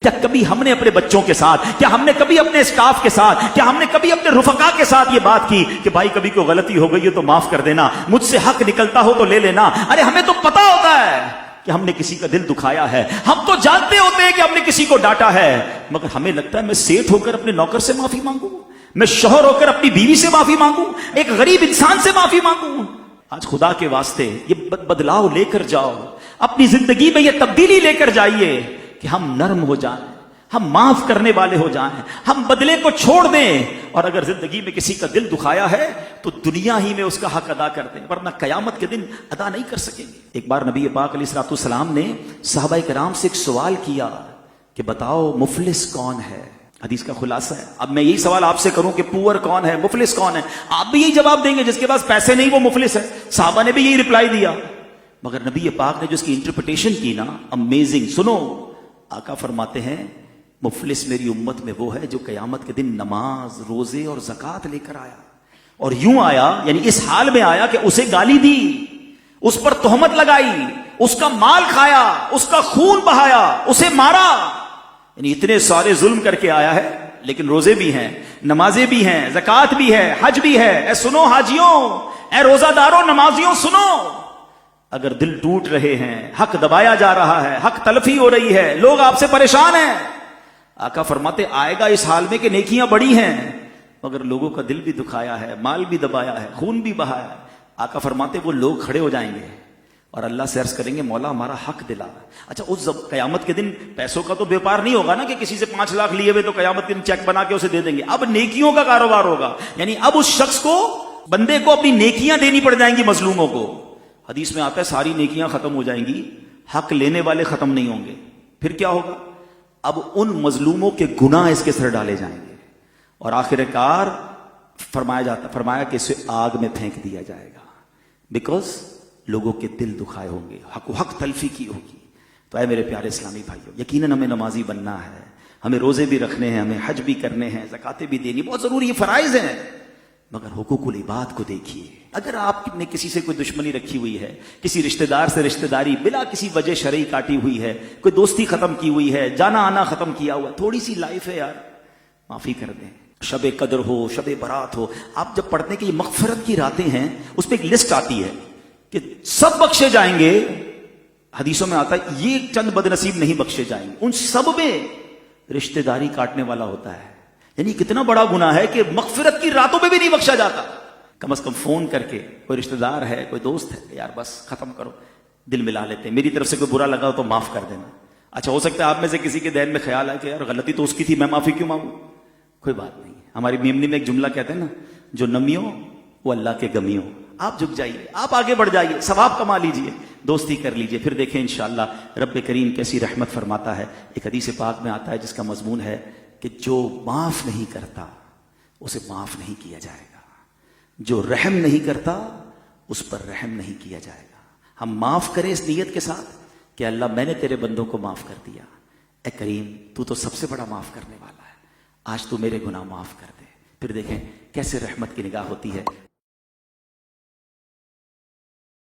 کیا کبھی ہم نے اپنے بچوں کے ساتھ، کیا ہم نے کبھی اپنے اسٹاف کے ساتھ، کیا ہم نے کبھی اپنے رفقا کے ساتھ یہ بات کی کہ بھائی کبھی کوئی غلطی ہو گئی ہے تو معاف کر دینا، مجھ سے حق نکلتا ہو تو لے لینا؟ ارے ہمیں تو پتا ہوتا ہے کہ ہم نے کسی کا دل دکھایا ہے، ہم تو جانتے ہوتے ہیں کہ ہم نے کسی کو ڈانٹا ہے، مگر ہمیں لگتا ہے میں سیٹ ہو کر اپنے نوکر سے معافی مانگوں، میں شوہر ہو کر اپنی بیوی سے معافی مانگوں، ایک غریب انسان سے معافی مانگوں۔ آج خدا کے واسطے یہ بدلاؤ لے کر جاؤ، اپنی زندگی میں یہ تبدیلی لے کر جائیے کہ ہم نرم ہو جائیں، ہم معاف کرنے والے ہو جائیں، ہم بدلے کو چھوڑ دیں، اور اگر زندگی میں کسی کا دل دکھایا ہے تو دنیا ہی میں اس کا حق ادا کر دیں، ورنہ قیامت کے دن ادا نہیں کر سکیں گے۔ ایک بار نبی پاک علیہ الصلوۃ والسلام نے صحابہ کرام سے ایک سوال کیا کہ بتاؤ مفلس کون ہے؟ حدیث کا خلاصہ ہے۔ اب میں یہی سوال آپ سے کروں کہ پور کون ہے، مفلس کون ہے؟ آپ بھی یہی جواب دیں گے، جس کے پاس پیسے نہیں وہ مفلس ہے۔ صحابہ نے بھی یہی رپلائی دیا، مگر نبی پاک نے جو اس کی انٹرپریٹیشن کی نا، امیزنگ۔ سنو، آقا فرماتے ہیں مفلس میری امت میں وہ ہے جو قیامت کے دن نماز، روزے اور زکوٰۃ لے کر آیا، اور یوں آیا، یعنی اس حال میں آیا کہ اسے گالی دی، اس پر تہمت لگائی، اس کا مال کھایا، اس کا خون بہایا، اسے مارا، یعنی اتنے سارے ظلم کر کے آیا ہے، لیکن روزے بھی ہیں، نمازیں بھی ہیں، زکوٰۃ بھی ہے، حج بھی ہے۔ اے سنو حاجیوں، اے روزہ داروں، نمازیوں، سنو، اگر دل ٹوٹ رہے ہیں، حق دبایا جا رہا ہے، حق تلفی ہو رہی ہے، لوگ آپ سے پریشان ہیں، آقا فرماتے آئے گا اس حال میں کہ نیکیاں بڑی ہیں مگر لوگوں کا دل بھی دکھایا ہے، مال بھی دبایا ہے، خون بھی بہایا ہے۔ آقا فرماتے وہ لوگ کھڑے ہو جائیں گے اور اللہ سے عرض کریں گے مولا ہمارا حق دلا۔ اچھا، اس قیامت کے دن پیسوں کا تو بیپار نہیں ہوگا نا کہ کسی سے 5 لاکھ لیے ہوئے تو قیامت کے دن چیک بنا کے اسے دے دیں گے، اب نیکیوں کا کاروبار ہوگا، یعنی اب اس شخص کو، بندے کو اپنی نیکیاں دینی پڑ جائیں گی مظلوموں کو۔ حدیث میں آتا ہے ساری نیکیاں ختم ہو جائیں گی، حق لینے والے ختم نہیں ہوں گے، پھر کیا ہوگا؟ اب ان مظلوموں کے گناہ اس کے سر ڈالے جائیں گے، اور آخر کار فرمایا کہ اسے آگ میں پھینک دیا جائے گا، بیکاز لوگوں کے دل دکھائے ہوں گے، حق تلفی کی ہوگی۔ تو اے میرے پیارے اسلامی بھائیوں، یقیناً ہمیں نمازی بننا ہے، ہمیں روزے بھی رکھنے ہیں، ہمیں حج بھی کرنے ہیں، زکاتیں بھی دینی بہت ضروری، یہ فرائض ہیں، مگر حقوق العباد کو دیکھیے۔ اگر آپ نے کسی سے کوئی دشمنی رکھی ہوئی ہے، کسی رشتہ دار سے رشتہ داری بلا کسی وجہ شرعی کاٹی ہوئی ہے، کوئی دوستی ختم کی ہوئی ہے، جانا آنا ختم کیا ہوا، تھوڑی سی لائف ہے یار، معافی کر دیں۔ شب قدر ہو، شب برات ہو، آپ جب پڑھتے ہیں کہ یہ مغفرت کی راتیں ہیں، اس پہ ایک لسٹ آتی ہے کہ سب بخشے جائیں گے، حدیثوں میں آتا ہے یہ چند بد نصیب نہیں بخشے جائیں گے، ان سب میں رشتہ داری کاٹنے والا ہوتا ہے۔ یعنی کتنا بڑا گناہ ہے کہ مغفرت کی راتوں میں بھی نہیں بخشا جاتا۔ کم از کم فون کر کے کوئی رشتہ دار ہے، کوئی دوست ہے، یار بس ختم کرو، دل ملا لیتے ہیں، میری طرف سے کوئی برا لگا ہو تو معاف کر دینا۔ اچھا، ہو سکتا ہے آپ میں سے کسی کے ذہن میں خیال ہے کہ یار غلطی تو اس کی تھی، میں معافی کیوں مانگوں؟ کوئی بات نہیں، ہماری میمنی میں ایک جملہ کہتے ہیں نا، جو نمیوں وہ اللہ کے گمیوں۔ آپ جھک جائیے، آپ آگے بڑھ جائیے، ثواب کما لیجئے، دوستی کر لیجئے، پھر دیکھیں انشاءاللہ رب کریم کیسی رحمت فرماتا ہے۔ ایک حدیث پاک میں آتا ہے جس کا مضمون ہے کہ جو معاف نہیں کرتا اسے معاف نہیں کیا جائے گا، جو رحم نہیں کرتا اس پر رحم نہیں کیا جائے گا۔ ہم معاف کریں اس نیت کے ساتھ کہ اللہ میں نے تیرے بندوں کو معاف کر دیا، اے کریم تو سب سے بڑا معاف کرنے والا ہے، آج تو میرے گناہ معاف کر دے، پھر دیکھیں کیسے رحمت کی نگاہ ہوتی ہے۔